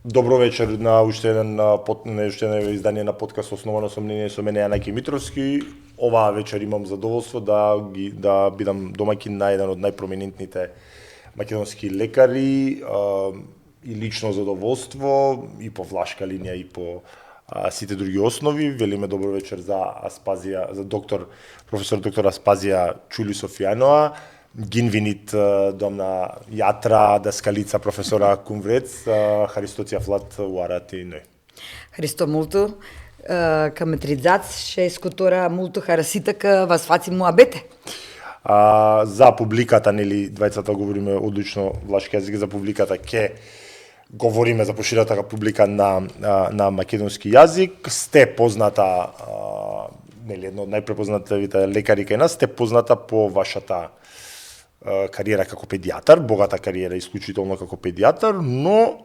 Добро вечер на уште едно издание на подкаст Основано со мнение со мене Јанаки Митровски. Оваа вечер имам задоволство да бидам домаќин на еден од најпроминентните македонски лекари и лично задоволство и по влашка линија и по сите други основи. Велиме добро вечер за професор доктор Аспазија Чули Софијанова. Гинвинит домна јатра, даскалица професора Кумврец, Харистоција Флат Уарати ној. Харисто мулту, каметридзац, ше скутора мулту хараситака васфаци муабете. За публиката, нели, двајцата говориме одлично влашки јазик, за публиката ке говориме за поширата публика на македонски јазик. Сте позната, нели, едно од најпрепознативите лекари кај нас, сте позната по вашата кариера како педијатар, богата кариера исклучително како педијатар, но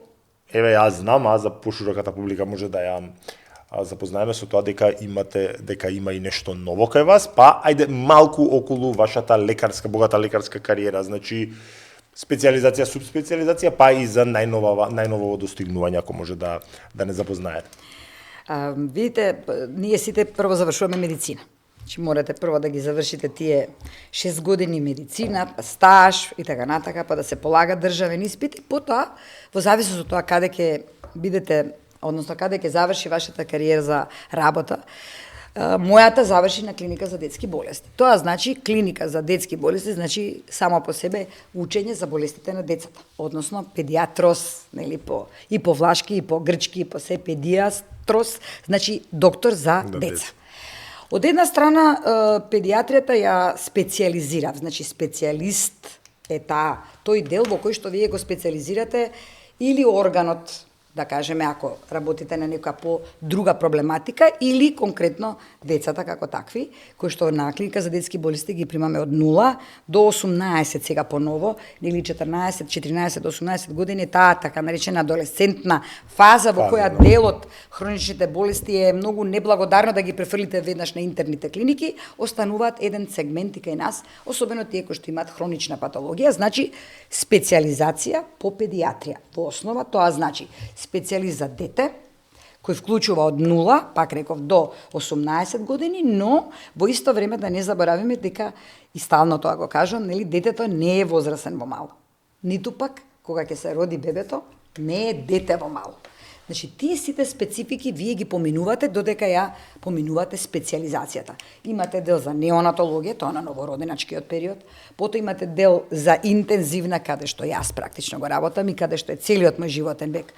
еве јас знам, за пошироката публика може да ја запознаеме со тоа дека има и нешто ново кај вас, па ајде малку околу вашата богата лекарска кариера, значи специјализација, субспецијализација, па и за најново достигнување, ако може да не запознаете. Видите, ние сите прво завршуваме медицина. Значи морате прво да ги завршите тие 6 години медицина, стаж и така натака, па да се полага државен испит и потоа, во зависност од тоа каде ќе бидете, односно каде ќе заврши вашата кариера за работа, мојата заврши на клиника за детски болести. Тоа значи клиника за детски болести, значи само по себе учење за болестите на децата, односно педиатрос, нели, и по влашки, и по грчки, и по се педиатрос, значи доктор за деца. Од една страна, педиатријата ја специјализира, значи специјалист е тој дел во кој што вие го специјализирате или органот, да кажеме, ако работите на нека друга проблематика, или конкретно децата како такви, кои што на клиника за детски болести ги примаме од 0 до 18 сега поново, или 14, 14 до 18 години, таа така наречена адолесцентна фаза во која делот хроничните болести е многу неблагодарно да ги префрлите веднаш на интерните клиники, остануваат еден сегмент и кај нас, особено тие кои што имаат хронична патологија, значи специјализација по педиатрија. Во основа тоа значи специјалист за дете, кој вклучува од 0, пак реков, до 18 години, но во исто време да не заборавиме дека, и стално тоа го кажам, нели, детето не е возрасен во мало. Ниту пак, кога ќе се роди бебето, не е дете во мало. Значи, тие сите специфики вие ги поминувате додека ја поминувате специјализацијата. Имате дел за неонатологија, тоа на новороденачкиот период, потоа имате дел за интензивна, каде што јас практично го работам и каде што е целиот мој животен век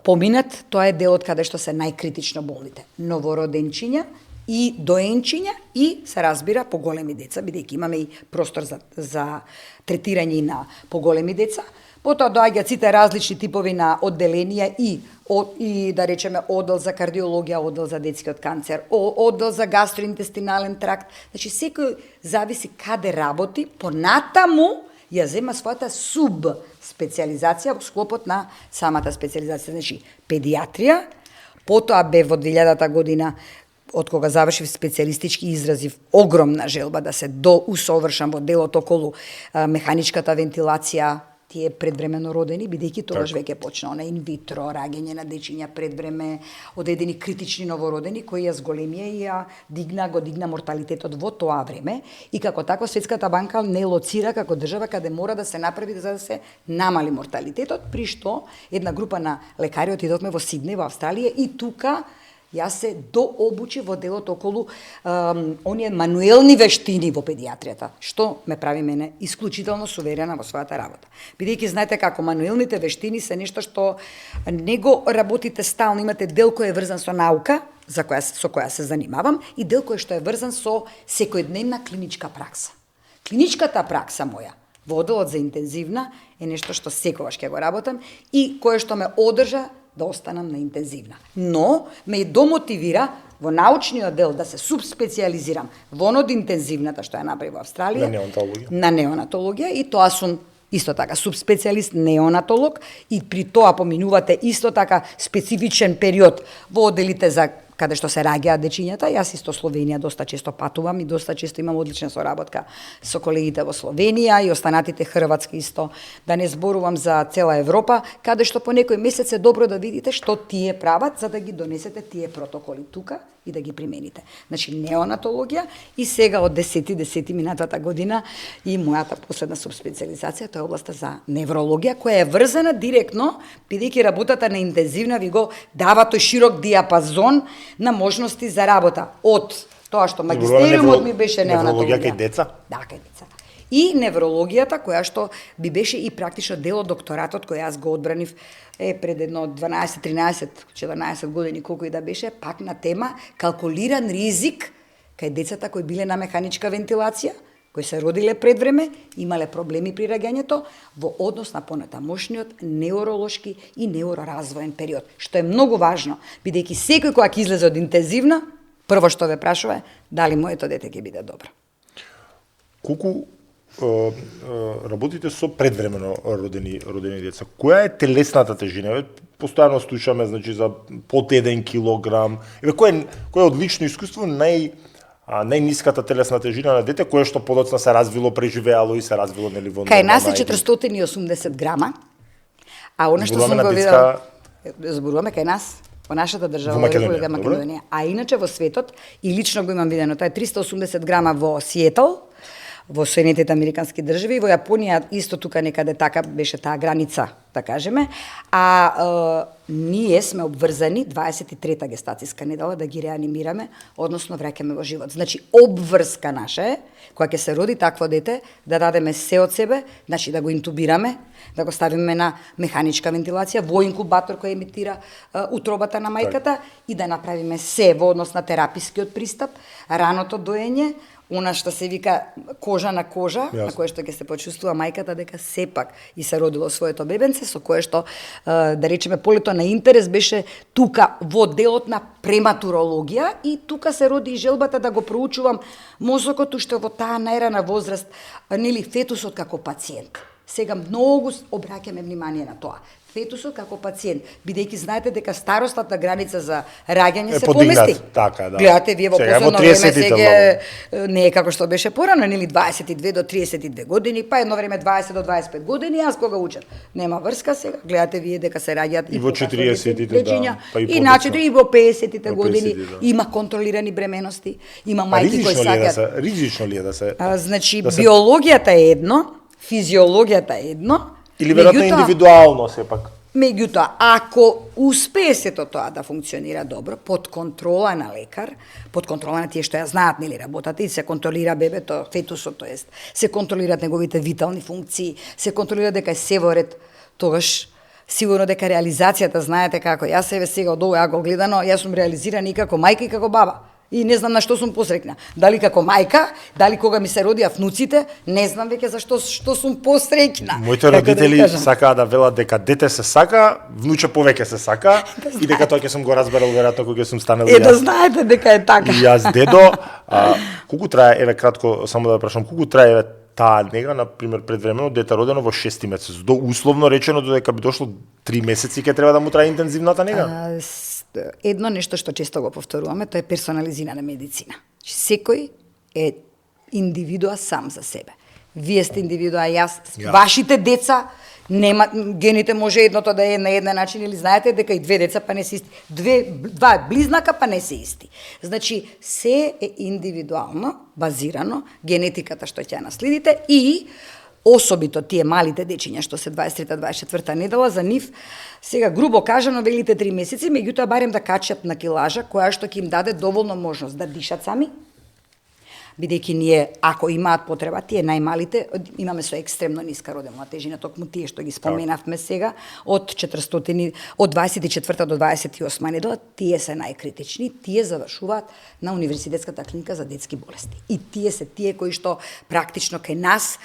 поминат, тоа е делот каде што се најкритично болните. Новороденчиња и доенчиња и се разбира поголеми деца, бидејќи имаме и простор за третирање на поголеми деца. Потоа доаѓаат сите различни типови на одделенија и да речеме оддел за кардиологија, оддел за детскиот канцер, оддел за гастроинтестинален тракт. Значи секој зависи каде работи, понатаму ја зема својата субспецијализација во склопот на самата специјализација. Значи педиатрија, потоа бе во 2000 година од кога завршив специјалистички изразив огромна желба да се доусовршам во делот околу механичката вентилација, тие предвремено родени, бидејќи тогаш веќе почна на инвитро, раѓање на дечиња предвреме, одредени критични новородени кои ја зголемија и го дигна морталитетот во тоа време и како такво Светската банка не лоцира како држава каде мора да се направи за да се намали морталитетот, при што една група на лекари отидовме во Сиднеј, во Австралија и тука јас се дообучи во делот околу оние мануелни вештини во педиатријата, што ме прави мене исклучително суверена во својата работа. Бидејќи знаете како мануелните вештини се нешто што не го работите стално, имате дел кој е врзан со наука, со која се занимавам, и дел кој што е врзан со секојдневна клиничка пракса. Клиничката пракса моја во одделот за интензивна е нешто што секогаш ќе го работам и кое што ме одржа да останам на интензивна. Но ме домотивира во научниот дел да се субспецијализирам во од интензивната што ја направи во Австралија на неонатологија и тоа сум исто така субспецијалист неонатолог и при тоа поминувате исто така специфичен период во одделите за каде што се раѓаат дечињата. Јас исто Словенија доста често патувам и доста често имам одлична соработка со колегите во Словенија и останатите Хрватска исто. Да не зборувам за цела Европа, каде што по некој месец е добро да видите што тие прават за да ги донесете тие протоколи тука и да ги примените. Значи неонатологија и сега од 10 минатата година и мојата последна субспециализација тоа е областа за неврологија која е врзана директно бидејќи работата на интензивна ви го дава тој широк диапазон на можности за работа од тоа што магистериумот ми беше неонатологија. Неврологија кај деца? Да, кај деца. И неврологијата која што би беше и практично дел од докторатот кој јас го одбранив пред едно 12, 13, 14 години колку и да беше, пак на тема калкулиран ризик кај децата кои биле на механичка вентилација, кои се родиле пред време, имале проблеми при раѓањето во однос на понатамошниот невролошки и невроразвоен период, што е многу важно, бидејќи секој кој ќе излезе од интензивна, прво што ве прашува е дали моето дете ќе биде добро. Колку работите со предвремено родени деца. Која е телесната тежина? Постојано слушаме значи за под 1 килограм. Кој е одлично искуство најниската телесна тежина на дете кое што подоцна се развило, преживеало и се развило нели во кај нас е 480 грама. А она што сум го видел, зборуваме кај нас, во нашата држава, во Република Македонија. А иначе во светот, и лично го имам видено, тоа е 380 грама во Сиетл, во Соединетите Американски држави, во Јапонија исто тука некаде така беше таа граница, да кажеме, а ние сме обврзани 23-та гестацијска недела да ги реанимираме, односно враќаме во живот. Значи обврска наша е кога ќе се роди такво дете да дадеме се од себе, значи да го интубираме, да го ставиме на механичка вентилација во инкубатор кој емитира утробата на мајката и да направиме се во однос на терапискиот пристап, раното доење, она што се вика кожа на кожа, на кое што ќе се почувствува мајката дека сепак и се родило своето бебенце, со кое што, да речеме, полето на интерес беше тука во делот на прематурологија и тука се роди и желбата да го проучувам мозокот уште во таа најрана возраст, нели фетусот како пациент. Сега многу обраќаме внимание на тоа. Фетусот како пациент, бидејќи знаете дека старосната граница за раѓање се помести. Така, да. Гледате, вие во последно време сега не е како што беше порано, нели 22 до 32 години, па едно време 20 до 25 години, јас кога учам. Нема врска сега, гледате вие дека се раѓаат и во 40-тите, да, па и начето и во 50-тите години, има контролирани бременности, има мајки кои сакаат. Ризично ли е да се значи биологијата е едно, физиологијата е едно, или веројатно индивидуално сепак. Меѓутоа, ако успее сето тоа да функционира добро, под контрола на лекар, под контрола на тие што ја знаат, нели, работата и се контролира бебето, фетусот, тоест, се контролираат неговите витални функции, се контролира дека е се во ред, тогаш сигурно дека реализацијата, знаете како, јас себе сега од овој агол гледано, јас сум реализирана и како мајка и како баба. И не знам на што сум посрекна. Дали како мајка, дали кога ми се родија внуците, не знам веќе за што сум посрекна. Моите родители сакаа да велат дека дете се сака, внуче повеќе се сака и дека тоа ќе сум го разберал веројатно кога сум станал јас. Да знаете дека е така. И јас дедо, колку трае, еве кратко само да прашам, колку трае таа нега, на пример, предвремено дете родено во 6-ти месец. До условно речено додека би дошло 3 месеци ќе треба да му трае интензивната нега? Едно нешто што често го повторуваме, тоа е персонализирана медицина. Секој е индивидуа сам за себе. Вие сте индивидуа, јас, вашите деца, нема, гените може едното да е на еден начин, или знаете дека и две деца па не се исти. Два близнака па не се исти. Значи, се е индивидуално, базирано, генетиката што ќе ја наследите и особито тие малите дечиња што се 23-24 недела, за нив, сега грубо кажано, велите 3 месеци, меѓутоа барем да качат на килажа, која што ќе им даде доволно можност да дишат сами, бидејќи ние, ако имаат потреба, тие најмалите, имаме со екстремно ниска родилна тежина, токму тие што ги споменавме сега, од 400, од 24 до 28 недела, тие се најкритични, тие завршуваат на Универзитетската клиника за детски болести. И тие се тие кои што практично кај нас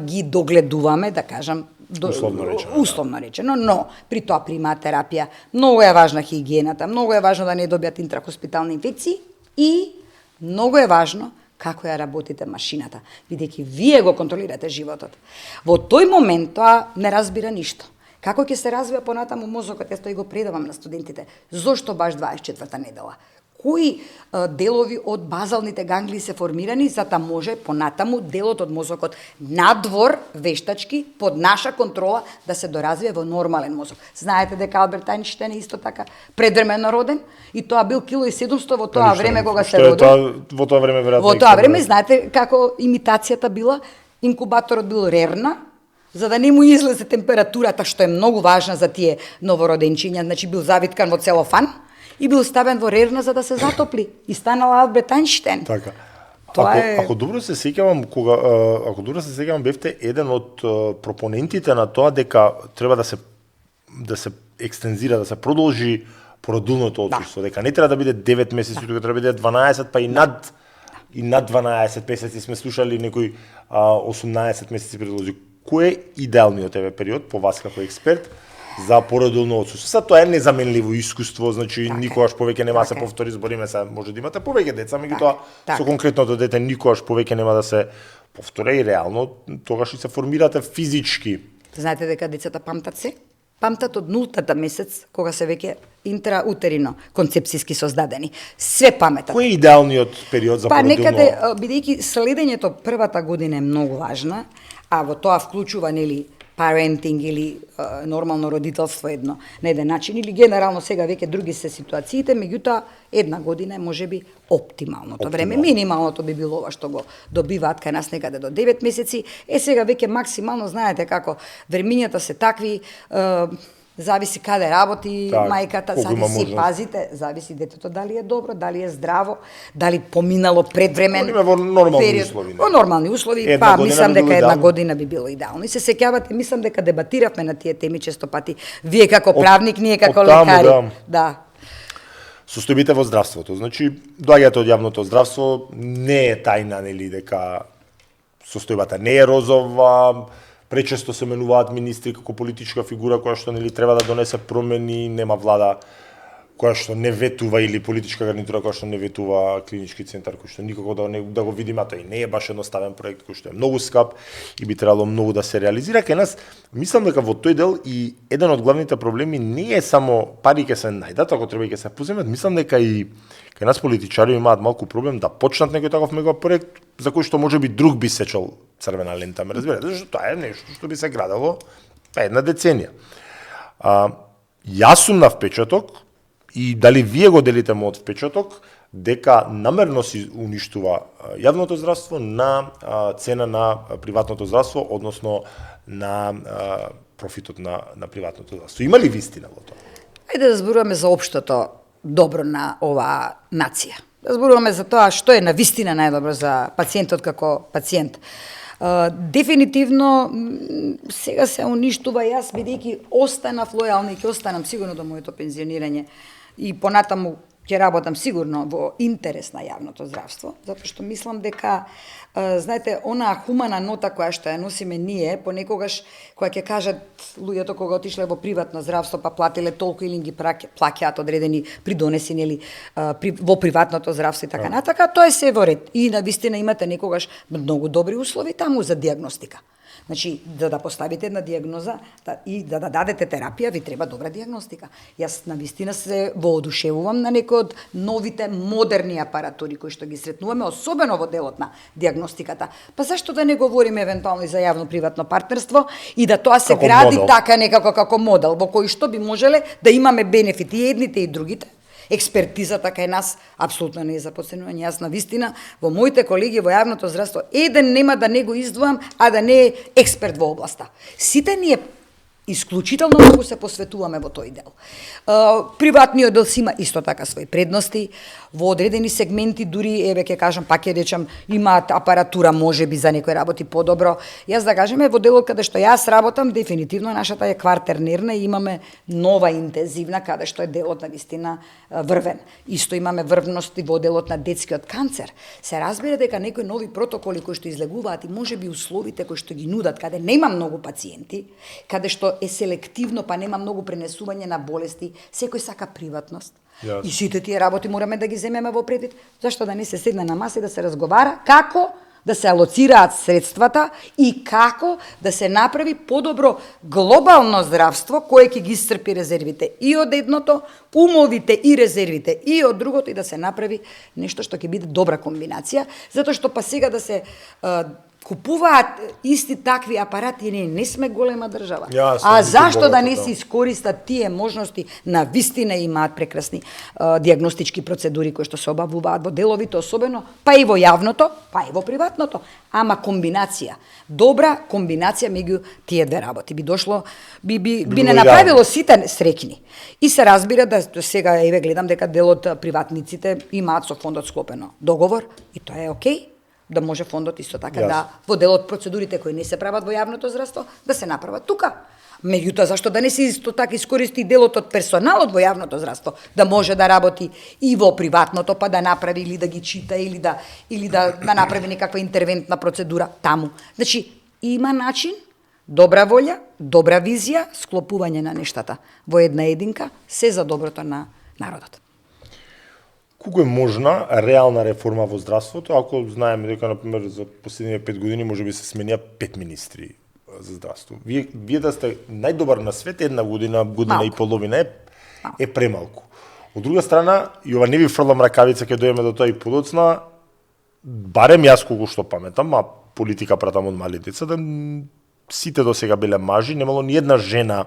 ги догледуваме, да кажам, условно речено, но при тоа примаат терапија. Многу е важна хигиената, многу е важно да не добијат интрахоспитални инфекции и многу е важно како ја работите машината, бидејќи вие го контролирате животот. Во тој момент тоа не разбира ништо. Како ќе се развива понатаму мозокот, јас тој го предавам на студентите. Зошто баш 24-та недела? Кои делови од базалните ганглии се формирани за да може понатаму делот од мозокот надвор вештачки под наша контрола да се доразвие во нормален мозок. Знаете дека Алберт Ајнштајн е исто така предвремено роден и тоа бил 1700 во тоа време кога се родил. Во тоа време веројатно. Во тоа време знаете како имитацијата била? Инкубаторот бил рерна, за да не му излезе температурата, што е многу важна за тие новороденчиња, значи бил завиткан во целофан и бил ставен во рерна за да се затопли и станал Алберт Ајнштајн. Така. Тоа Ако добро се сеќавам, бевте еден од пропонентите на тоа дека треба да се екстензира, да се продолжи породилното отсуство, дека не треба да биде 9 месеци, тука треба да биде 12, па и над 12 месеци сме слушали некои 18 месеци предложи. Кој е идеалниот период по вас како експерт за породилно отсуство? Тоа е незаменливо искуство, значи никогаш повеќе нема да се повтори, збориме се, може да имате повеќе деца, меѓутоа со конкретното дете никогаш повеќе нема да се повтори и реално тогаш и се формирате физички. Знаете дека децата памтат се? Памтат од нултата месец, кога се веќе интраутерино концепцијски создадени. Све паметат. Кој е идеалниот период за породилно? Некаде, бидејќи следењето првата година е многу важна, а во тоа вклучува, нели, парентинг или нормално родителство едно на еден начин, или генерално сега веќе други се ситуациите, меѓутоа една година е можеби оптималното време. Минималното би било ова што го добиваат кај нас некаде до 9 месеци. Сега веќе максимално, знаете како времињата се такви, зависи каде работи мајката, зависи, пазите, зависи детето дали е добро, дали е здраво, дали поминало предвремен во нормални услови. Во нормални услови, мислам дека една година би било идеално. И се сеќавате, мислам дека дебатиравме на тие теми често пати, вие како правник, ние како лекари. Да. Состојбите во здравството, значи доаѓате од јавното здравство, не е тајна, нели, дека состојбата не е розова. Пречесто се менуваат министри како политичка фигура која што нели треба да донесе промени, нема влада која што не ветува или политичка гарнитура која што не ветува клинички центар кој што никако да го видиме, а тој не е баш едноставен проект кој што е многу скап и би требало многу да се реализира. Кај нас мислам дека во тој дел и еден од главните проблеми не е само пари ќе се најдат, ако треба ќе се поземат, мислам дека и кај нас политичари имаат малку проблем да почнат некој таков мега проект за кој што можеби друг би сечал црвена лента, ме разбирате, зашто тоа е нешто што би се градело една деценија. Јас сум на впечаток и дали вие го делите мојот впечаток дека намерно си уништува јавното здравство на цена на приватното здравство, односно на профитот на приватното здравство. Има ли вистина во тоа? Ајде да зборуваме за општото добро на оваа нација. Да зборуваме за тоа што е на вистина најдобро за пациентот како пациент. Дефинитивно сега се уништува, јас бидејќи останав лојална и ќе останам сигурно до моето пензионирање и понатаму ќе работам сигурно во интерес на јавното здравство, затоа што мислам дека знаете, онаа хумана нота која што ја носиме ние, понекогаш која ќе кажат луѓето кога отишле во приватно здравство па платиле толку или ги плаќаат одредени придонеси нели во приватното здравство и така натака, тоа е се во ред. И навистина имате некогаш многу добри услови таму за дијагностика. Значи, да поставите една дијагноза и да дадете терапија, ви треба добра дијагностика. Јас навистина се воодушевувам на некои од новите модерни апаратури кои што ги сретнуваме, особено во делот на дијагностиката. Па зашто да не говориме евентуално и за јавно-приватно партнерство и да тоа се гради така некако како модел во кој што би можеле да имаме бенефити и едните и другите. Експертизата кај нас апсолутно не е за потценување. Јас навистина во моите колеги во јавното здравство еден нема да не го издвоам, а да не е експерт во областа. Сите ние исклучително многу се посветуваме во тој дел. Приватниот дел си има исто така своји предности, во одредени сегменти дури, ќе кажам, пак ќе речам, имаат апаратура можеби за некои работи подобро. Јас да кажеме, во делот каде што јас работам, дефинитивно нашата е квартернерна и имаме нова интензивна, каде што е делот на вистина врвен. Исто имаме врвности во делот на детскиот канцер. Се разбира дека некои нови протоколи кои што излегуваат и можеби условите кои што ги нудат, каде нема многу пациенти, каде што е селективно, па нема многу пренесување на болести, секој сака приватност. Yes. И сите тие работи мораме да ги земеме во предвид. Зашто да не се седне на маса и да се разговара како да се алоцираат средствата и како да се направи подобро глобално здравство кое ќе ги исцрпи резервите и од едното, умовите и резервите и од другото, и да се направи нешто што ќе биде добра комбинација, затоа што па сега да се купуваат исти такви апарати, не сме голема држава. А зашто да не се искористат тие можности, на вистина имаат прекрасни диагностички процедури кои што се обавуваат во деловите особено, па и во јавното, па и во приватното, ама комбинација, добра комбинација меѓу тие две работи би дошло, би не направило сите среќни. И се разбира да сега еве гледам дека дел од приватниците имаат со фондот склопено договор и тоа е окей. Да може фондот исто така да во дел од процедурите кои не се прават во јавното здравство да се направат тука. Меѓутоа зашто да не се исто така искористи делот од персоналот во јавното здравство да може да работи и во приватното, па да направи или да ги чита или да направи некаква интервентна процедура таму. Значи има начин, добра волја, добра визија, склопување на нештата во една единка, се за доброто на народот. Колку е можна реална реформа во здравството, ако знаеме дека, например, за последните 5 години може би се сменија 5 министри за здравство. Вие да сте најдобар на свет, една година и половина е премалку. Од друга страна, и ова не ви фрлам ракавица, ќе дојдеме до тоа и подоцна, барем јас колку што паметам, а политика пратам од мали деца, да сите до сега биле мажи, немало ни една жена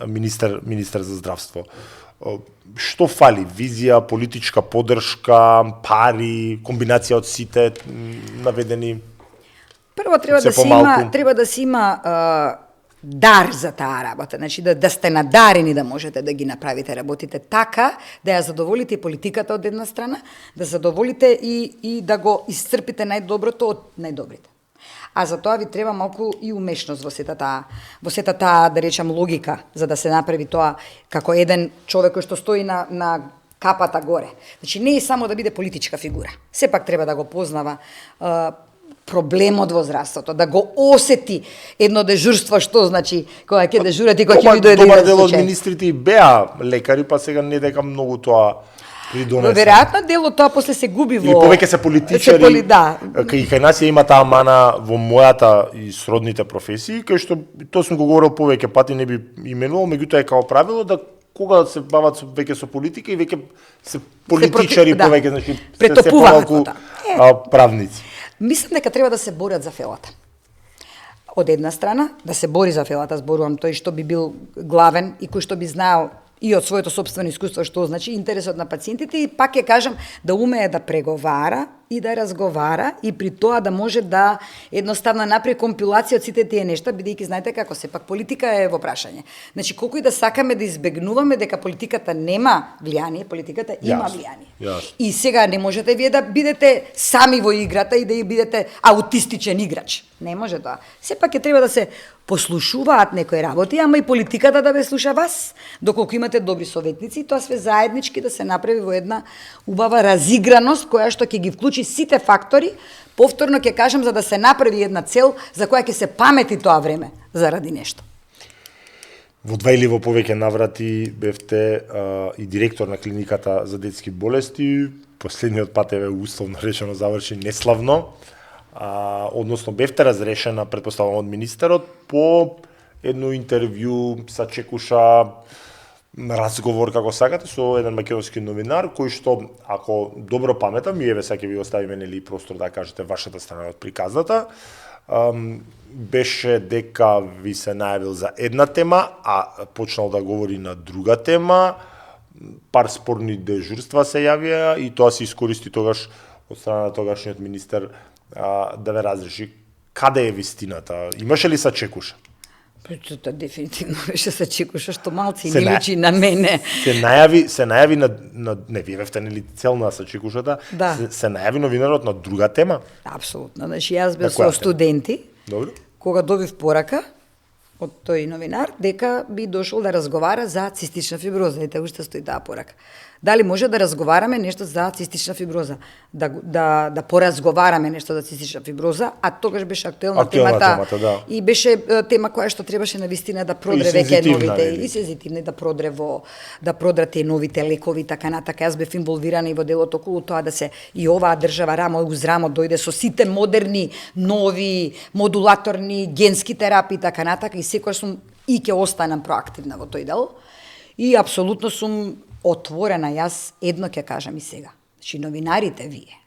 министер за здравство. Што фали? Визија, политичка поддршка, пари, комбинација од сите наведени? Прво треба да се има дар за таа работа, значи да сте надарени да можете да ги направите работите така да ја задоволите политиката од една страна, да задоволите и да го исцрпите најдоброто од најдобрите. А за тоа ви треба малку и умешност во сета таа, да речам, логика, за да се направи тоа како еден човек кој што стои на капата горе. Значи не е само да биде политичка фигура. Сепак треба да го познава проблемот во здравството, да го осети едно дежурство, што значи кога ќе дежурат и кога ќе ви дојде еден случај. Добар дел од министрите и беа лекари, па сега не дека многу тоа придонесе. Веројатно дел од тоа после се губи во... Или повеќе се политичари. И кај нас ја има таа мана во мојата и сродните професии, кај што тоа сум го говорил повеќе пати, не би именувал, меѓутоа е као правило да кога се бават веќе со политика и веќе се политичари повеќе, значи се помалку правници. Мислам дека треба да се борат за фелата. Од една страна, да се бори за фелата, зборувам тој што би бил главен и кој што би знаел и од своето сопствено искуство што значи интересот на пациентите и пак ќе кажам да умее да преговара и да разговара и при тоа да може да едноставно направи компилација од сите тие нешта, бидејќи знаете како сепак политика е во прашање. Значи колку и да сакаме да избегнуваме дека политиката нема влијание, политиката има влијание. И сега не можете вие да бидете сами во играта и да бидете аутистичен играч. Не може тоа. Сепак ќе треба да се послушуваат некои работи, ама и политиката да ве слуша вас, доколку имате добри советници, тоа све заеднички да се направи во една убава разиграност која што ќе ги вклучи сите фактори, повторно ќе кажам, за да се направи една цел за која ќе се памети тоа време заради нешто. Во два или во повеќе наврати бевте и директор на клиниката за детски болести, последниот пат е условно речено заврши неславно, односно бевте разрешена, претпоставувам, од министерот по едно интервју са чекуша разговор, како сакате, со еден македонски новинар, кој што, ако добро паметам, и еве сега ќе ви оставиме нели простор да кажете вашата страна од приказната, беше дека ви се најавил за една тема, а почнал да говори на друга тема, пар спорни дежурства се јавија и тоа се искористи тогаш од страна на тогашниот министер да ве разреши. Каде е вистината? Имаше ли сачекуша? Тоа дефинитивно беше сачекуша, што малци не личи на мене. Се најави на не вие бевте нели цел на сачекушата, се најави новинарот на друга тема? Апсолутно. Значи јас бев со студенти. Добро. Кога добив порака од тој новинар дека би дошол да разговара за цистична фиброза. Ете, уште стои таа порака. Дали може да разговараме нешто за цистична фиброза? Да поразговараме нешто за цистична фиброза, а тогаш беше актуелна темата да. И беше тема која што требаше навистина да продре веќе новите и сензитивни да продре да продрате новите лекови така натака. Јас бев инволвирана и во делото околу тоа да се и оваа држава рамо уз рамо дојде со сите модерни, нови, модулаторни, генски терапии така натака и секој сум и ќе останам проактивна во тој дел. И апсолутно сум отворена, јас едно ќе кажам и сега. Значи новинарите вие.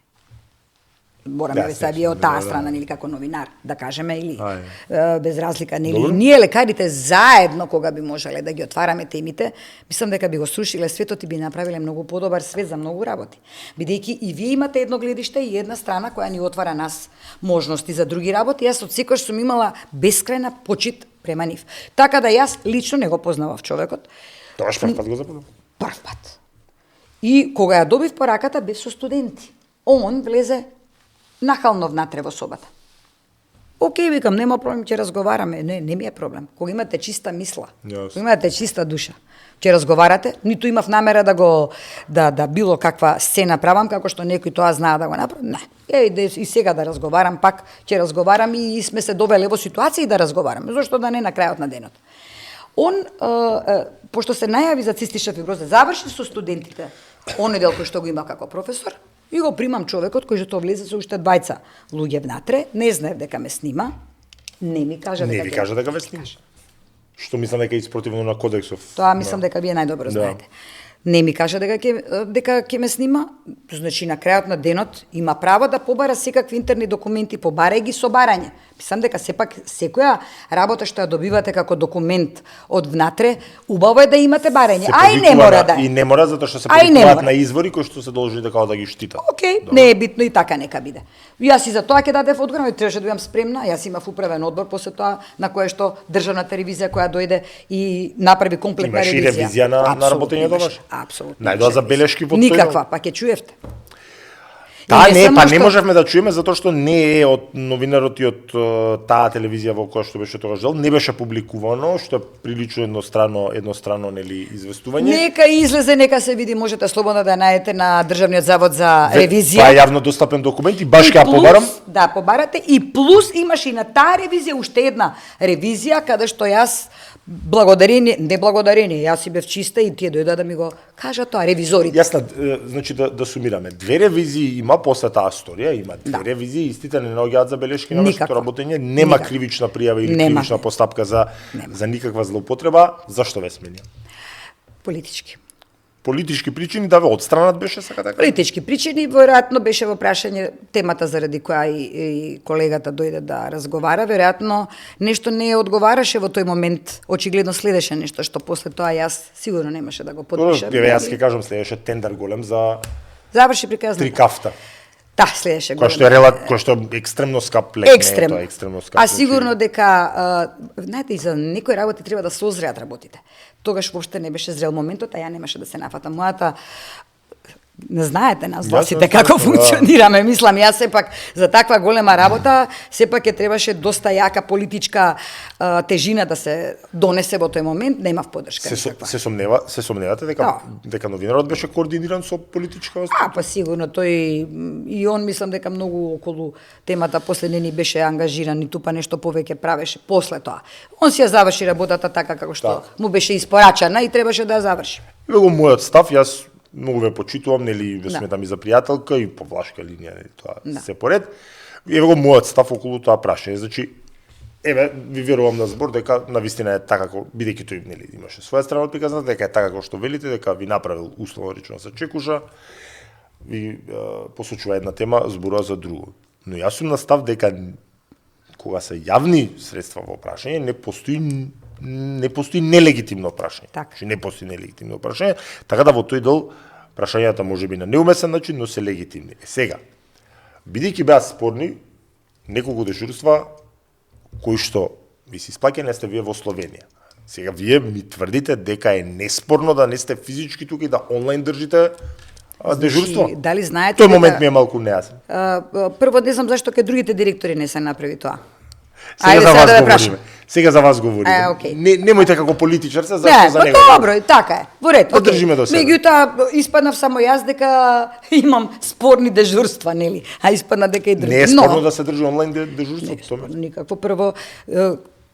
Мораме да се вие од таа страна или како новинар да кажеме или без разлика нели. Ние лекарите заедно кога би можеле да ги отвараме темите, мислам дека би го срушиле светот и би направиле многу подобар свет за многу работи. Бидејќи и вие имате едно гледиште и една страна која ни отвара нас можности за други работи. Јас од секојаш сум имала бескрајна почит према нив. Така да јас лично не го познавав човекот. Тоаш прв пат го запознав? Прв пат. И кога ја добив пораката, бев со студенти. Он влезе нахално внатре во собата. Океј, викам, нема проблем, ќе разговараме. Не ми е проблем. Кога имате чиста мисла, кога имате чиста душа, ќе разговарате, ниту имав намера да било каква сцена правам, како што некои тоа знаа да го направи. Не. И сега да разговарам, пак ќе разговарам и сме се довеле во ситуација да разговараме. Зошто да не на крајот на денот? Он, пошто се најави за цистична фиброза, заврши со студентите оној дел кој што го има како професор, и го примам човекот кој што влезе со уште двајца луѓе внатре, не знаев дека ме снима, не ми кажа дека ви кажа дека ве снимаш. Што мислам дека е испротивно на кодексов. Тоа мислам дека вие најдобро знаете. Не ми кажа дека ќе ме снима, значи на крајот на денот има право да побара секакви интерни документи, побарај ги со барање. Мислам дека сепак секоја работа што ја добивате како документ од внатре, убаво е да имате барање. И не мора да. И не мора затоа што се повикуваат на извори кои што се должни да ги штитат. Океј, не е битно и така нека биде. Јас и за тоа ќе дадев одговор, требаше да бидам спремна. Јас имав управен одбор после тоа на кое што државната ревизија која дојде и направи комплетна ревизија. Имаш и ревизија на работењето ваш? Апсолутно. Најдоа забелешки во тој. Никаква, па ќе чуевте. Не можевме да чуеме затоа што не е од новинарот и од таа телевизија во која што беше тогаш дел, не беше публикувано, што е прилично едностранно нели известување. Нека излезе, нека се види, можете слободно да најдете на Државниот завод за ревизија. Тоа е јавно достапен документ и баш ќе ја побарам. Да, побарате и плюс имаше и на таа ревизија уште една ревизија каде што јас не благодарение, јас си бев чиста и тие дојда да ми го кажат тоа, ревизорите. Јас значи да сумираме. Две ревизии има после таа историја, има две ревизии, истите не наоѓаат забелешки на нашето работење, нема кривична пријава или кривична постапка за никаква злоупотреба. Зашто ве сменија? Политички причини, да ве одстранат беше, сака така? Политички причини, веројатно беше во прашање темата заради која и колегата дојде да разговара, веројатно нешто не одговараше во тој момент, очигледно следеше нешто што после тоа јас сигурно немаше да го потпишам. Јас ќе кажам, следеше тендер голем за заврши приказната. 3 кафта. Да, следеше голем. Кој што е екстремно скап лек, екстремно скап. А сигурно дека знаете, и за некои работи треба да созреат работите. Тогаш воопште не беше зрел моментот, а ја немаше да се нафатам. Мојата не знаете нас властите како функционираме. Мислам, јас сепак за таква голема работа сепак ќе требаше доста јака политичка тежина да се донесе во тој момент, немав поддршка. Се сомневате дека новинарот беше координиран со политичка власт? Па сигурно тој и он мислам дека многу околу темата после не ни беше ангажиран, ниту па нешто повеќе правеше после тоа. Он си ја заврши работата така како што му беше испорачана и требаше да ја заврши. Его мојот став, јас многу ве почитувам, нели, ве сметам и за пријателка и по влашка линија, нели, тоа се поред. Еве го мојот став околу тоа прашање, значи ви верувам на збор дека навистина е така како бидејќи тој нели имаше своја страна од приказната, дека е така како што велите, дека ви направил условно речено се чекуша, ви посочува една тема, зборува за друго. Но јас сум на став дека кога се јавни средства во прашање, не постои нелегитимно прашање. Значи не постои нелегитимно прашање, така да во тој дел прашањата можеби на неумесен начин, но се легитимни. Сега, бидејќи беа спорни неколку дежурства кои што ви се исплаќа не сте вие во Словенија. Сега вие ми тврдите дека е неспорно да не сте физички тука и да онлайн држите дежурство. Дали знаете тој момент ми е малку нејасен. Прво не знам зашто кај другите директори не се направи тоа. Сега за вас говориме. Сега за вас говорим. Окей. Немојте како политичар се, зашто Не, за па него. добро, така е. Во ред, Да држиме до себе. Меѓутоа испаднав само јас дека имам спорни дежурства, нели? А испадна дека и други. Не е спорно да се држи онлайн дежурство. Никакво. Прво,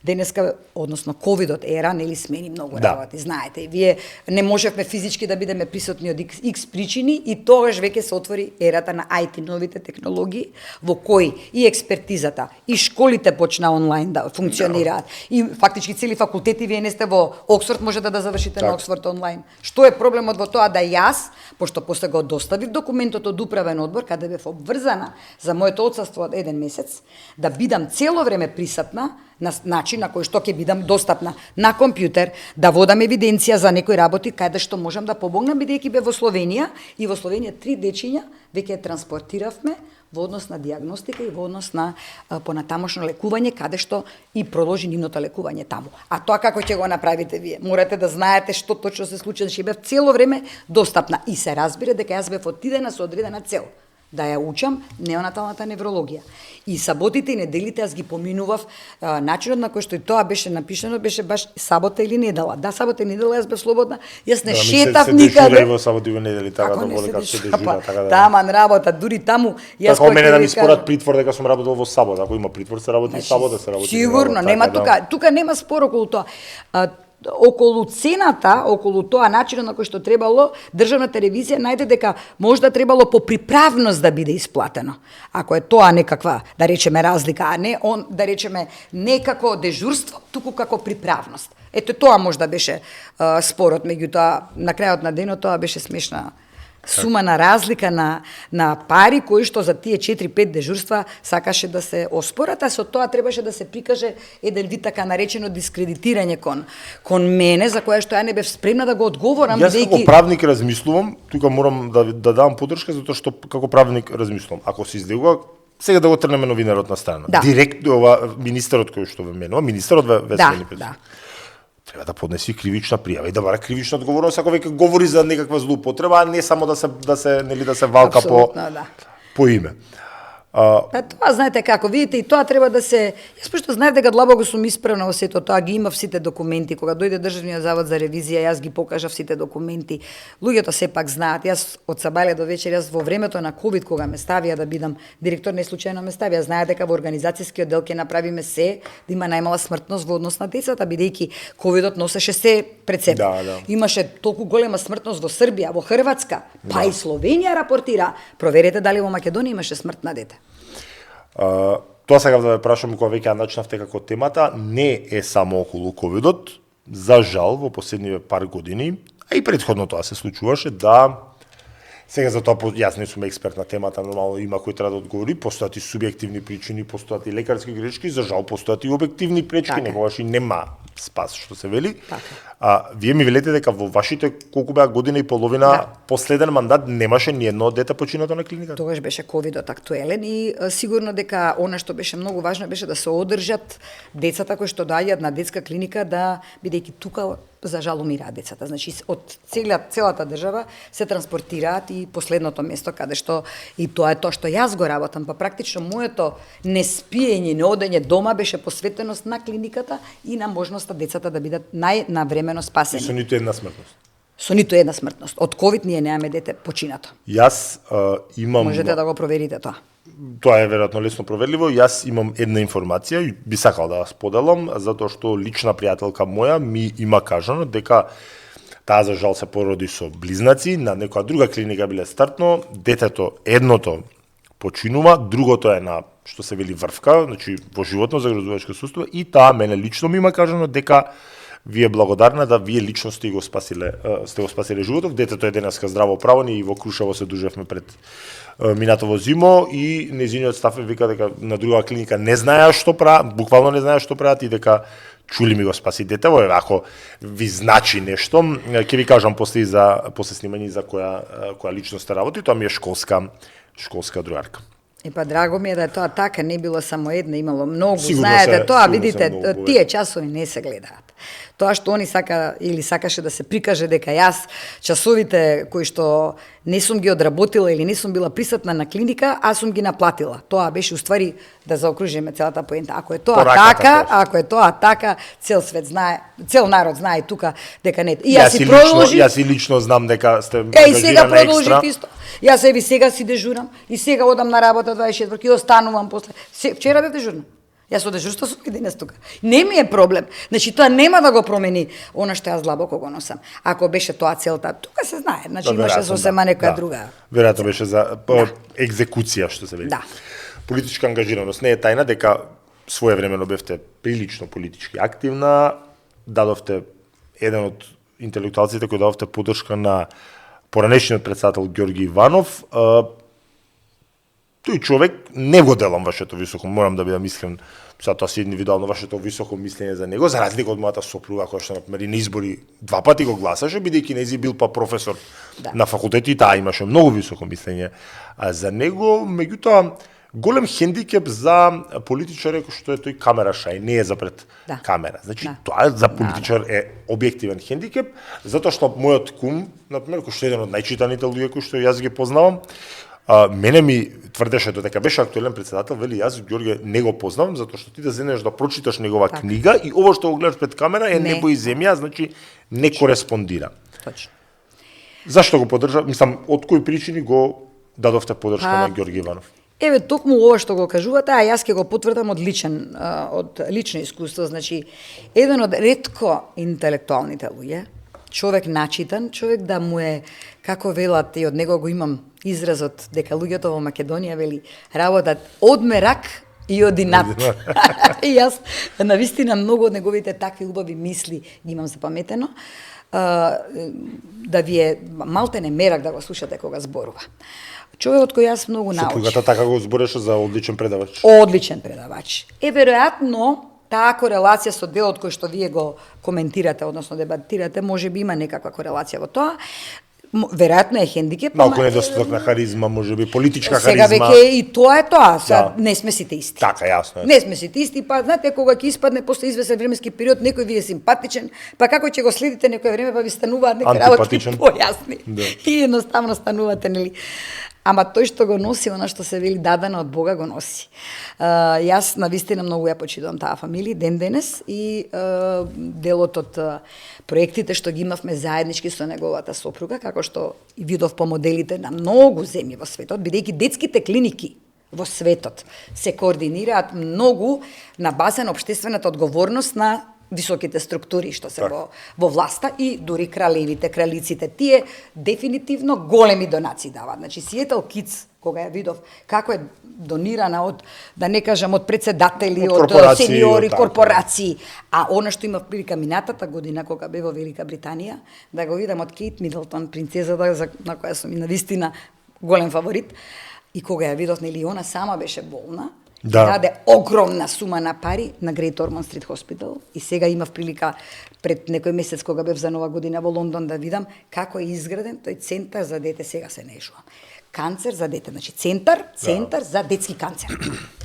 денеска, односно ковидот ера, нели смени многу Да. работи, знаете. И вие не можевме физички да бидеме присутни од X причини и тогаш веќе се отвори ерата на IT, новите технологии, во кои и експертизата, и школите почна онлайн да функционираат. И фактички цели факултети, вие не сте во Оксфорд, можете да завршите на Оксфорд онлайн. Што е проблемот во тоа да јас, пошто после го доставив документот од управен одбор, каде бев обврзана за моето отсуство од 1 месец, да бидам цело време присутна на начин на кој што ќе бидам достапна на компјутер, да водам евиденција за некои работи каде што можам да помогнам, бидејќи бе во Словенија и во Словенија 3 дечиња веќе транспортиравме во однос на диагностика и во однос на понатамошно лекување, каде што и продолжи нивното лекување таму. А тоа како ќе го направите вие? Морате да знаете што точно се случи, значи бев цело време достапна и се разбира дека јас бев отидена со одредена цел, да ја учам неонаталната неврологија. И саботите и неделите јас ги поминував, начинот на кој што и тоа беше напишано беше баш сабота или недела. Да, сабота и недела јас бев слободна, јас не шетав никаде. Се во саботи и во недели, така да воли како се дежура, така да. Таман работа, дури таму јас Така мене да ми спорат притвор дека сум работел во сабота, ако има притвор се работи сабота, се работи. Сигурно, нема тука нема спор околу тоа. Околу цената, околу тоа начинот на кој што требало, државната ревизија најде дека можда требало по приправност да биде исплатено. Ако е тоа некаква, да речеме, разлика, а не да речеме некако дежурство, туку како приправност. Ето тоа можда беше спорот, меѓутоа на крајот на денот тоа беше смешна сума на разлика на пари кои што за тие 4-5 дежурства сакаше да се оспорат, а со тоа требаше да се прикаже еден вид така наречено дискредитирање кон мене, за кое што ја не бев спремна да го одговорам. Јас како правник размислувам, тука морам да дадам поддршка, затоа што како правник размислувам. Ако се изделува, сега да го трнеме новинарот на страна. Да. Директ ова министерот кој што ве менува, министерот Веселин Петров. Да. Треба да поднеси кривична пријава и да бара кривична одговорност ако веќе говори за некаква злоупотреба, а не само да се валка по име. Па тоа знаете како, видите, и тоа треба да се... Јас пошто знаете дека длабоко сум исправна во сето тоа, ги имав сите документи, кога дојде Државниот завод за ревизија, јас ги покажав сите документи. Луѓето сепак знаат, јас од сабајле до вечер, јас во времето на ковид кога ме ставија да бидам директор, не случајно ме ставија, знаат дека во организацијскиот дел ќе направиме се да има најмала смртност во однос на децата, бидејќи ковидот носеше се пред себе. Да. Имаше толку голема смртност во Србија, во Хрватска, па и Словенија рапортира. Проверете дали во Македонија имаше смрт на дете. Тоа сакав да ве прашам кога веќе ја начнавте како темата, не е само околу ковидот. За жал во последниве пар години, а и претходно тоа се случуваше да сега за тоа јас не сум експерт на темата, нормално има кој треба да одговори, постојат и субјективни причини, постојат и лекарски грешки, за жал постојат и објективни пречки, некогаш и нема спас што се вели. Вие ми велете дека во вашите колку беа година и половина последен мандат немаше ни едно дете починато на клиниката. Тогаш беше ковидот актуелен и сигурно дека она што беше многу важно беше да се одржат децата кои што доаѓаат на детска клиника, да бидејќи тука за жал умираат децата. Значи од целата држава се транспортираат и последното место каде што и тоа е тоа што јас го работам, па практично моето неспиење, неодење дома беше посветеност на клиниката и на можноста децата да бидат навремено спасени. Со ниту една смртност. Со ниту една смртност. Од ковид ние немаме дете починато. Јас имам... Можете да го проверите тоа. Тоа е веројатно лесно проверливо. Јас имам една информација и би сакал да ја споделам, затоа што лична пријателка моја ми има кажано дека таа за жал се породи со близнаци, на некоја друга клиника биле стартно, детето едното починува, другото е на што се вели врвка, значи во животно загрозувачко сустојство, и таа мене лично ми има кажано дека вие благодарна да вие лично сте го спасиле животот. Детето е денеска здраво право, ние и во Крушево се дужевме пред минатово зимо и нејзиниот стаф вика дека на друга клиника не знаеа што прават, буквално не знаеа што прават и дека чули ми го спаси детево, ако ви значи нешто, ќе ви кажам после снимање за која личност работи, тоа ми е школска другарка. И па драго ми е да тоа така, не било само една, имало многу. Сигурно знаете, тоа сигурно видите, многу, тие часови не се гледаат. Тоа што они сакаше да се прикаже дека јас часовите кои што не сум ги одработила или не сум била присутна на клиника, аз сум ги наплатила. Тоа беше уствари да заокружиме целата поента. Ако е тоа така, цел свет знае, цел народ знае тука дека не. И јас и лично знам дека сте и сега продолжив исто. Јас еви сега си дежурам и сега одам на работа 24 и останувам после. Вчера бев дежурна. Јас од дежурство сум и денес тука. Не ми е проблем. Значи тоа нема да го промени она што јас длабоко го носам. Ако беше тоа целта, тука се знае. Значи имаше сосема некоја друга. Веројатно беше за екзекуција што се вели. Да. Политичка ангажираност не е тајна дека своевремено бевте прилично политички активна, дадовте еден од интелектуалците кои дадовте поддршка на поранешниот председател Ѓорги Иванов. Тој човек не го делам вашето високо, морам да бидам искрен, тоа си индивидуално вашето високо мислење за него, за разлика од мојата сопруга која што например на избори 2 пати го гласаше, бидејќи нејзи бил професор на факултет и таа имаше многу високо мислење за него, меѓутоа голем хендикеп за политичар што е тој камера шај, не е за пред камера. Значи тоа за политичар е објективен хендикеп, затоа што мојот кум, например, кој што е еден од најчитаните луѓе кои што јас ги познавам, мене ми тврдеше додека беше актуелен председател, вели јас Ѓорѓе не го познавам затоа што ти да зенеш да прочиташ негова книга и ово што го гледаш пред камера е небо и земја, значи не кореспондира. Точно. Зашто го поддржа? Мислам, од кои причини го дадовте поддршка на Ѓорги Иванов? Еве токму ова што го кажувате, а јас ќе го потврдам од лично искуство, значи еден од ретко интелектуалните луѓе, човек начитан, човек да му е, како велат и од него го имам изразот дека луѓето во Македонија вели работат одмерак и одинат. И јас навистина многу од неговите такви убави мисли ги имам запаметено, да ви е малтене мерак да го слушате кога зборува. Човекот кој јас многу научив. Сопругата така го збореше за одличен предавач. Одличен предавач. Веројатно таа корелација со делот кој што вие го коментирате, односно дебатирате, можеби има некаква корелација во тоа. Веројатно е хендикеп. Малку недостаток на харизма, можеби политичка сега харизма. Сега веќе и тоа е тоа. Сега не сме сите исти. Така, јасно е. Не сме сите исти, па знаете кога ќе испадне после извесен временски период некој ви е симпатичен, па како ќе го следите некој време па ви стануваат некои работи појасни. Да. И едноставно станувате, нели? Ама тој што го носи, она што се вели дадено од Бога го носи. Јас навистина многу ја почитувам таа фамилија ден денес и делот од проектите што ги имавме заеднички со неговата сопруга, како што и видов по моделите на многу земји во светот, бидејќи детските клиники во светот се координираат многу на база на општествената одговорност на високите структури што се во власта и дури кралевите, кралиците, тие дефинитивно големи донации даваат. Значи Seattle Kids, кога ја видов како е донирана од, да не кажам, од председатели, од сениори, корпорации, а она што има прилика минатата година кога бе во Велика Британија, да го видам од Кейт Мидлтон, принцезата на која сум и навистина голем фаворит, и кога ја видов, нели, она сама беше болна, даде огромна сума на пари на Great Ormond Street Hospital и сега имав прилика пред некој месец кога бев за Нова година во Лондон да видам како е изграден тој центар за дете, сега се нешува. Канцер за дете, значи центар за детски канцер.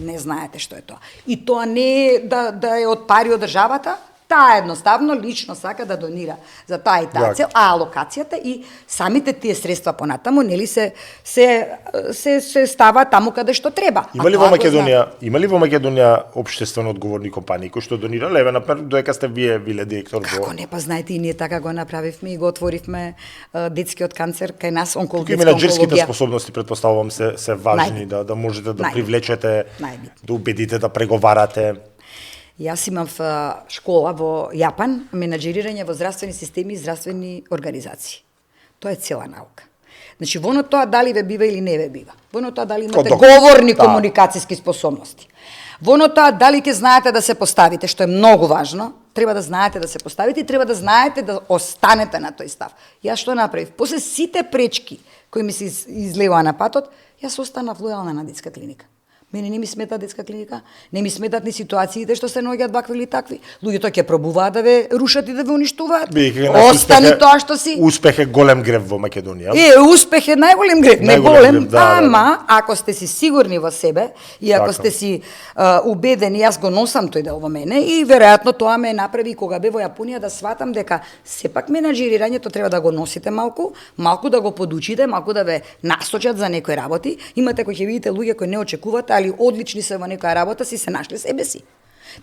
Не знаете што е тоа. И тоа не е да е од пари од државата, таа едноставно лично сака да донира за таа и таа цел, а алокацијата и самите тие средства понатаму нели се става таму каде што треба. Има ли во Македонија општествено одговорни компании кои што донирале, еве например додека сте вие биле директор во? Како не, па знаете и ние така го направивме и го отворивме детскиот канцер кај нас онкологија. Тука менаџерските способности претпоставувам се важни да можете да привлечете, да убедите, да преговарате. Јас имав школа во Јапан, менаџерирање во здравствени системи и здравствени организации. Тоа е цела наука. Значи, во тоа дали ве бива или не ве бива. Во тоа дали имате говорни комуникацијски способности. Во тоа дали ќе знаете да се поставите, што е многу важно, треба да знаете да се поставите и треба да знаете да останете на тој став. Јас што направив? После сите пречки кои ми се излеваа на патот, јас останав лојална на детска клиника. Мене не ми смета детска клиника, не ми сметат ни ситуациите што се наоѓаат вакви или такви. Луѓето ќе пробуваат да ве рушат и да ве уништуваат. Остани тоа што си. Успех е голем грев во Македонија. Успех е најголем грев, не голем, ама ако сте си сигурни во себе и ако сте си убедени, јас го носам тој дел во мене и веројатно тоа ме направи кога бе во Јапонија да сватам дека сепак менаџерирањето треба да го носите малку да го подучите, малку да ве насочат за некои работи. Имате кои ќе видите луѓе кои не очекувате, али одлични се во некоја работа, си се нашле себе си.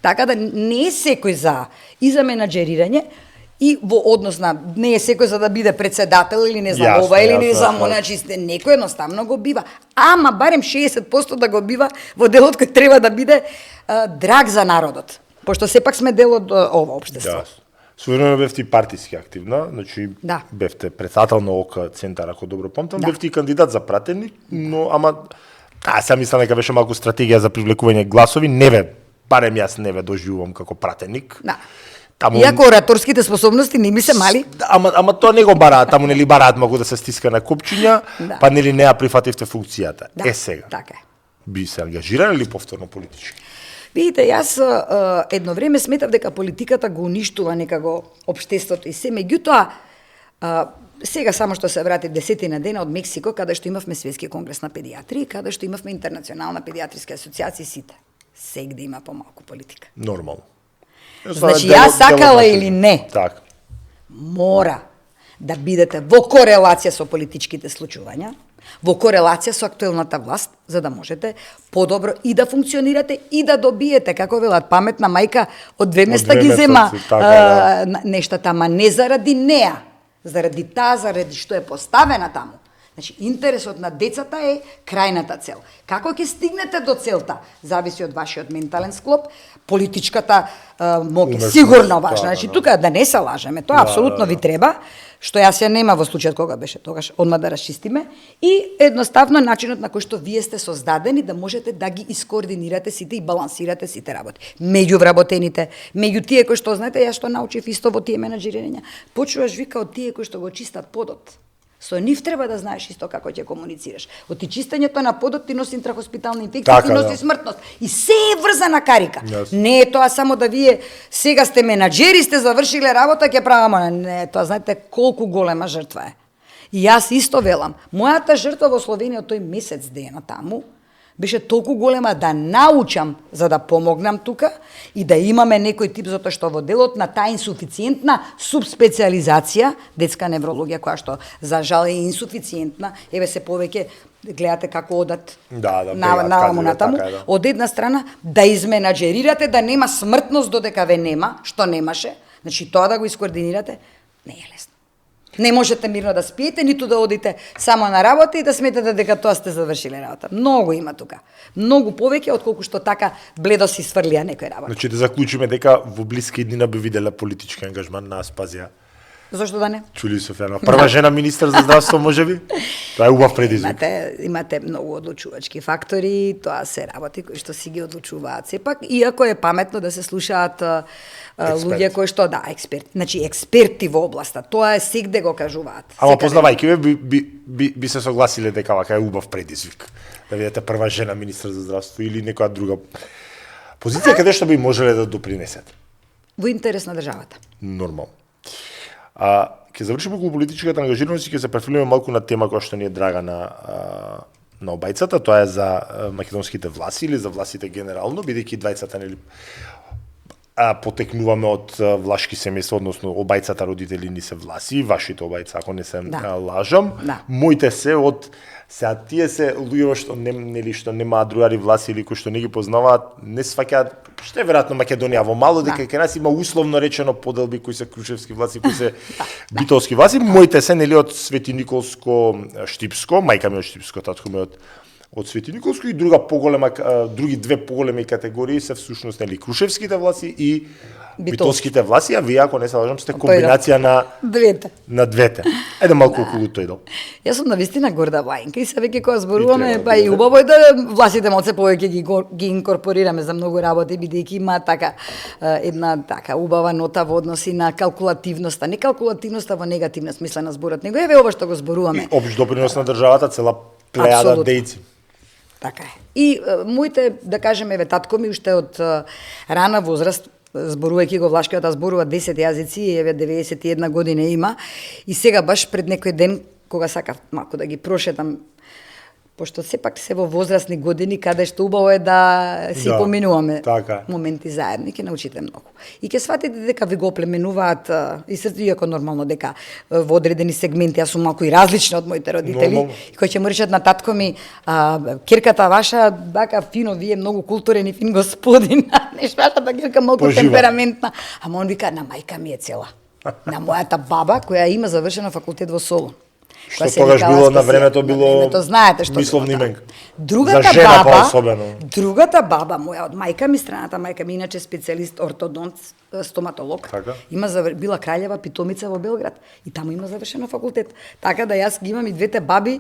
Така да не е секој и за менаџерирање и во однос на не е секој за да биде председател или не знам ова или не знам, значи некој едноставно го бива. Ама барем 60% да го бива во делот кој треба да биде драг за народот. Пошто сепак сме дел од ова општество. Своевремено бевте и партиски активна, значи бевте председател на ОК центар, ако добро помнам, бевте и кандидат за пратеник, но сега мислам дека беше малку стратегија за привлекување гласови, барем јас не ве доживувам како пратеник. Иако ораторските способности не ми се мали. Ама тоа не го бараат, таму нели бараат многу да се стиска на копчиња, па нели не ја прифативте функцијата. Сега. Така е. Би се ангажирале или повторно политички? Видите, јас едно време сметав дека политиката го уништува некако општеството и се, меѓутоа сега само што се врати 10 дена од Мексико, каде што имавме Светски конгрес на педијатри, каде што имавме Интернационална педијатриска асоциација и сите. Сегде има помалку политика. Нормално. Значи, јас сакала или не, мора да бидете во корелација со политичките случувања, во корелација со актуелната власт, за да можете подобро и да функционирате и да добиете, како велат, паметна мајка од две места ги зема нештата, ама не заради неа, заради што е поставена таму. Значи, интересот на децата е крајната цел. Како ќе стигнете до целта, зависи од вашиот ментален склоп, политичката моќ е сигурно важна. Значи, тука да не се лажеме, тоа апсолутно ви треба, што јас ја нема во случајот кога беше тогаш, одма да расчистиме, и едноставно начинот на кој што вие сте создадени да можете да ги искоординирате сите и балансирате сите работи. Меѓу вработените, меѓу тие кои што знаете, јас што научив исто во тие менаџирања, почуваш вика од тие кои што го чистат подот. Со нив треба да знаеш исто како ќе комуницираш. Од ти чистењето на подот ти носи интрахоспитална инфекција, ти носи смртност. И се е врзана карика. Не е тоа само да вие сега сте менаџери, сте завршиле работа, ќе правиме. Не, тоа знаете колку голема жртва е. И јас исто велам, мојата жртва во Словенија од тој месец дена таму беше толку голема да научам за да помогнам тука и да имаме некој тип, затоа што во делот на таа инсуфициентна субспециализација, детска неврологија, која што за жал е инсуфициентна, еве се повеќе гледате како одат наваму натаму, од една страна да изменаџерирате, да нема смртност додека ве нема, што немаше, значи тоа да го искоординирате, не е лесно. Не можете мирно да спиете, ниту да одите само на работа и да сметате дека тоа сте завршиле работа. Многу има тука. Многу повеќе отколку што така бледо си сврлија некој работа. Значи да заклучиме дека во блиска иднина би виделе политички ангажман на Аспазија. Зошто да не? Чули Софијана, прва жена министер за здравство можеби? Тоа е убав предизвик. Имате многу одлучувачки фактори, тоа се работи кои што си ги одлучуваат сепак, иако е паметно да се слушаат луѓе кои што експерти. Значи експерти во областа, тоа е сегде го кажуваат. Ама познавајќи би се согласиле дека вака е убав предизвик. Да видите прва жена министер за здравство или некоја друга позиција каде што би можеле да допринесат. Во интерес на државата. Нормално. Ќе завршиме околу политичката ангажираност и ќе се префрлиме малку на тема која што ни е драга на обајцата, тоа е за македонските власти или за властите генерално, бидејќи двајцата нели потекнуваме од влашки семејства, односно обајцата родители ни се власи, вашите обајца ако не се лажам. Моите се од тие се луѓе што немаат другари власи или кои што не ги познаваат, не сваќаат што е веројатно Македонија во мало дека кај нас има условно речено поделби кои се крушевски власи, кои се битолски власи. Моите се нели од Свети Николско Штипско, мајка ми од Штипско, татко ми од Свети Николско и други две поголеми категории се всушност нели крушевските власи и битолските власи, а вие ако не се лажам сте комбинација на двете. Ајде малку околу тој дел. Јас сум навистина горда Вајнка и се веќе кога зборуваме, па и убаво е да власите малце повеќе ги инкорпорираме за многу работи, бидејќи има една убава нота во односи на калкулативноста, не калкулативноста во негативна смисла на зборот, него еве ова што го зборуваме. Општ допринос на државата, цела плејада дејци. Така е. И моите, да кажеме, татко ми уште од рана возраст, зборувајќи го влашкиот, зборува 10 јазици, еве 91 година има, и сега баш пред некој ден, кога сакав малку да ги прошетам, пошто сепак се во возрастни години, каде што убаво е да си поминуваме моменти заедно, ќе научите многу. И ќе сватите дека ви го оплеменуваат и иако нормално дека во одредени сегменти јас сум малку и различна од моите родители, и кои ќе му речат на татко ми, ќерката ваша дака фино, вие многу културен и фин господин, нешто вашата ќерка малку темпераментна, ама он вика на мајка ми е цела. На мојата баба која има завршено факултет во Солун. Што тогаш било на времето било знаете што мисловни именка. Другата за жена баба, па особено. Другата баба моја од мајка ми, страната мајка ми иначе специјалист ортодонт, стоматолог. Така? Била краљева питомица во Белград и таму има завршено факултет. Така да јас ги имам и двете баби,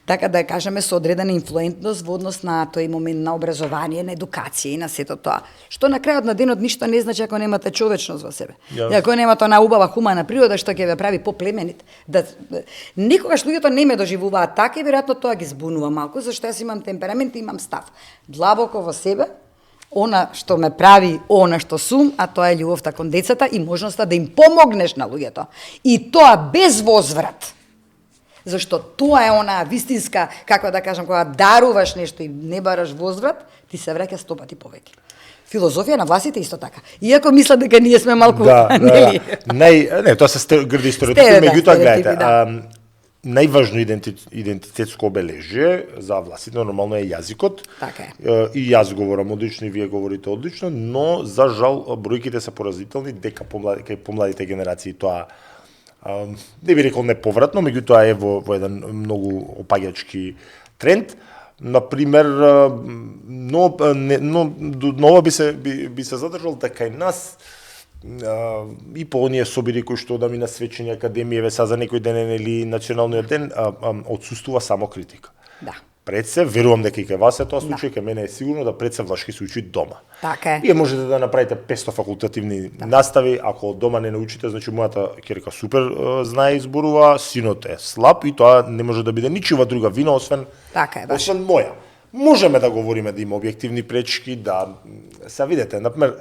така да кажеме со одредена инфлуентност во однос на тој момент на образование, на едукација и на сето тоа. Што на крајот на денот ништо не значи ако немате човечност во себе. И ако немате онаа убава хумана природа што ќе ве прави поплеменит, да никогаш луѓето не ме доживуваат така и веројатно тоа ги збунува малку, зашто јас имам темперамент и имам став. Длабоко во себе, она што ме прави, она што сум, а тоа е љубовта кон децата и можноста да им помогнеш на луѓето. И тоа без возврат. Зашто тоа е она вистинска, како да кажам, кога даруваш нешто и не бараш возврат, ти се враќа 100 пати повеќе. Филозофија на властите исто така. Иако мислат дека ние сме малку, нели? Не, тоа се грди стереотипи, меѓутоа гледате, најважно идентитетско обележие за властите нормално е јазикот. Така е. И јас говорам одлично, и вие говорите одлично, но за жал бројките се поразителни дека кај помладите генерации тоа не би рекол неповратно, меѓутоа е во еден многу опаѓачки тренд. Например, но ова би се задржал дека кај нас и по оние собири кои што одам и на свечени академија, ве са за некој ден или националниот ден, отсуствува само критика. Да. Пред се, верувам дека и кај вас е тоа случај, кај мене е сигурно да пред се влашки се учи дома. Така е. Вие можете да направите 500 факултативни настави, ако од дома не научите, значи мојата ќерка супер знае и зборува, синот е слаб и тоа не може да биде ничува друга вина освен освен моја. Можеме да говориме да има објективни пречки, да се видете, например,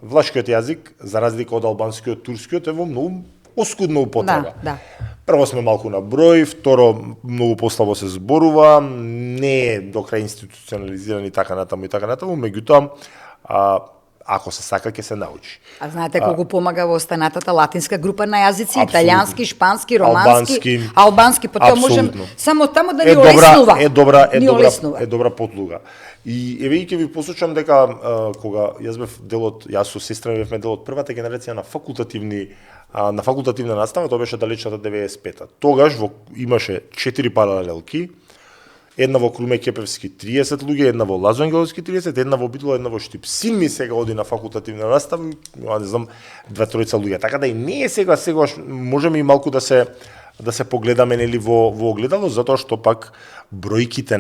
влашкиот јазик за разлика од албанскиот, турскиот е во многу оскудна употреба. Да. Прво сме малку на број, второ многу послабо се зборува, не е до крај институционализиран и така натаму, меѓутоа ако се сака ќе се научи. А знаете колку помага во останатата латинска група на јазици, италијански, шпански, романски, албански, па тоа можем само таму да ни олеснува. Е добра подлуга. И еве и ќе ви послушам дека кога јас со сестра ми бевме дел од првата генерација на факултативна настава, тоа беше далечната 95-та. Тогаш имаше 4 паралелки, една во Круме Кепевски 30 луѓе, една во Лазо Ангеловски 30, една во Битола, една во Штип. Син ми сега оди на факултативна настава, не знам, 2-3 луѓе. Така да и не е сегаш можеме и малку да се погледаме нели во огледало, затоа што пак бројките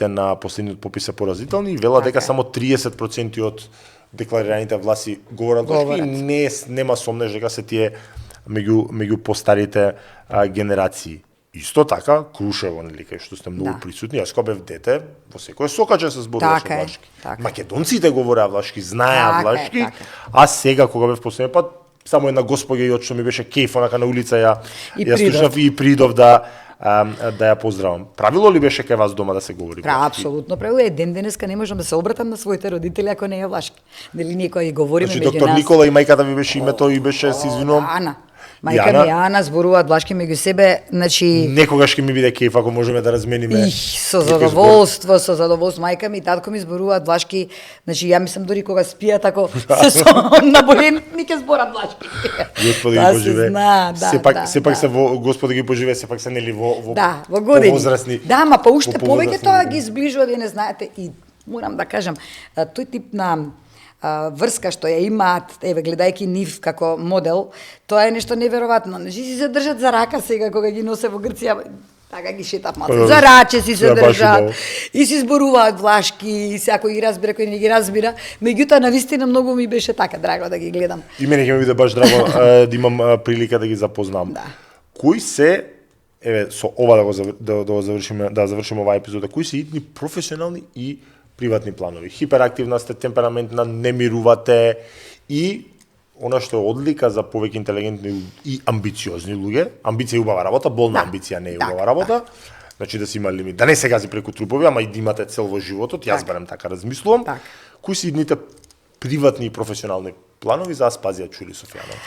на последниот попис се поразителни и вела дека само 30% од декларираните власти говорат влашки и нема сомнеж дека се тие меѓу постарите генерации. Исто така, Крушево, нели, кај што сте многу присутни, јас кога бев дете, во секој сокаче се зборуваше влашки. Македонците говореа влашки, знаеа влашки, а сега кога бев последен пат, само една госпоѓа и од што ми беше кејф, онака на улица ја слушнав и придов да ја поздравам. Правило ли беше кај вас дома да се говори влашки? Апсолутно правило е. Ден денеска не можам да се обратам на своите родители ако не е влашки. Нели ние кога ги говориме меѓу нас. Доктор Никола и мајката ви беше името и беше се извинувам. Мајка ми Ана зборуваат влашки меѓу себе, значи некогаш ќе ми биде кејф ако можеме да размениме. Со задоволство, мајка ми и татко ми зборуваат влашки, значи ја мислам дури кога спијат ако се со наболени ми ќе зборат влашки. Господи ги поживее. Сепак се во Господи ги поживее, сепак се нели во години. Возрастни. Да, ма па уште повеќе тоа ги зближува, вие не знаете и морам да кажам, тој тип на врска што ја имаат, еве гледајќи нив како модел, тоа е нешто неверојатно. Значи си се држат за рака сега кога ги носе во Грција, така ги шетав малку. За раче си се држат и си зборуваат влашки, и секој ги разбира, кој не ги разбира. Меѓутоа навистина многу ми беше така драго да ги гледам. И мене ќе ми биде баш драго да имам прилика да ги запознам. Да. Кои се еве со ова да завршиме оваа епизода, кои се итни професионални и приватни планови? Хиперактивна сте, темпераментна, не мирувате и она што е одлика за повеќе интелигентни и амбициозни луѓе, амбиција е убава работа, болна амбиција не е убава работа. Значи да си има лимит. Да не се гази преку трупови, ама и да имате цел во животот, јас барем така размислувам. Кои се идните приватни и професионални планови за Аспазија Ќули Софијанова?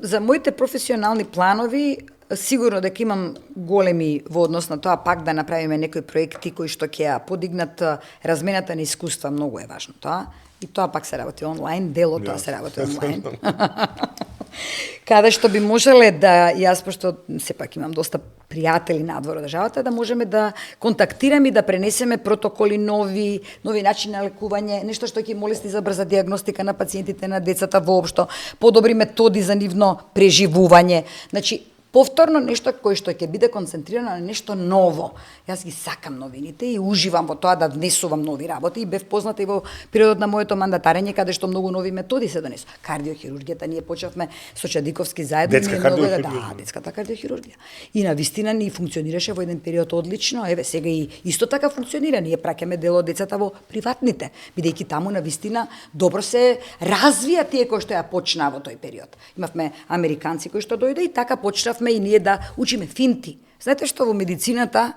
За моите професионални планови сигурно дека имам големи во однос на тоа пак да направиме некои проекти кои што ќе ја подигнат размената на искуства, многу е важно тоа. И тоа пак се работи онлайн, дел од тоа се работи онлайн. Каде што би можеле да, јас пошто сепак имам доста пријатели надвор од државата, да можеме да контактираме и да пренесеме протоколи нови начини на лекување, нешто што ќе молести за брза дијагностика на пациентите, на децата воопшто, подобри методи за нивно преживување. Значи, повторно нешто кој што ќе биде концентрирано на нешто ново. Јас ги сакам новините и уживам во тоа да внесувам нови работи и бев позната и во периодот на моето мандатарење каде што многу нови методи се донесоа. Кардиохирургијата ние почнавме со Чадиковски заедно, детската кардиохирургија. И навистина ни функционираше во еден период одлично, еве сега и исто така функционира. Ние праќаме дел од децата во приватните, бидејќи таму навистина добро се развија тие кои што ја почнаа во тој период. Имавме американци кои што дојде и така почнавме и ние да учиме финти. Знаете што во медицината,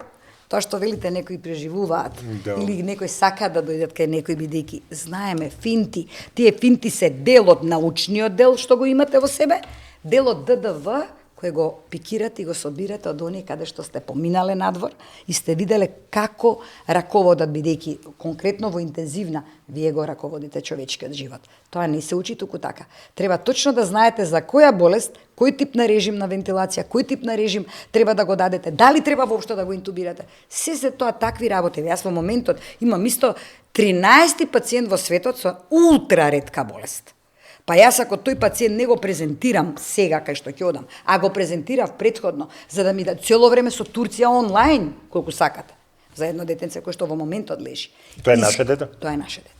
тоа што велите некои преживуваат, или некои сака да дојдат кај некој бидејќи знаеме финти. Тие финти се дел од научниот дел што го имате во себе, дел од ДДВ кој го пикирате и го собирате од оние каде што сте поминале надвор и сте виделе како раководат, бидејќи конкретно во интензивна вие го раководите човечкиот живот. Тоа не се учи туку така. Треба точно да знаете за која болест, кој тип на режим на вентилација, кој тип на режим треба да го дадете, дали треба воопшто да го интубирате. Се тоа такви работи. Јас во моментот имам исто 13 пациент во светот со ултра ретка болест. Па јас ако тој пациент не го презентирам сега кај што ќе одам, а го презентирав претходно, за да ми да цело време со Турција онлайн, колку сакате, за едно детенце кој што во моментот лежи. Тоа е наше дете? Тоа е наше дете.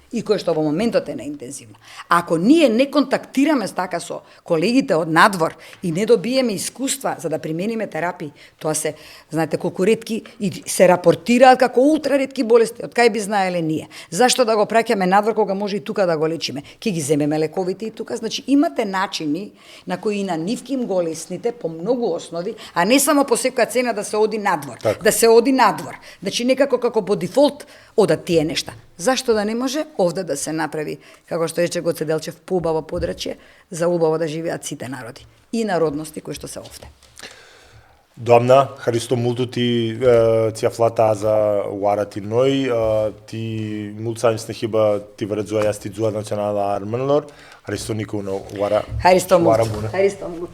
И кој што во моментот е на интензивна. Ако ние не контактираме така со колегите од надвор и не добиеме искуства за да примениме терапии, тоа се, знаете колку ретки и се рапортираат како ултра ретки болести, од кај би знаеле ние. Зашто да го праќаме надвор кога може и тука да го лечиме? Ќе ги земеме лековите и тука, значи имате начини на кои на нивки им го лесните по многу основи, а не само по секоја цена да се оди надвор, да се оди надвор. Значи некако како по дефолт одат тие нешта. Зашто да не може овде да се направи, како што рече Гоце Делчев, поубаво подрачје за убаво да живеат сите народи и народности кои што се овде. Доамна, Харисто мулту ти цијафлата за уарати ној, ти мулцајм снехиба ти вредзуа јас ти дзуа национала арменлор, Харисто нику на уара. Харисто мулт. Харисто мулт.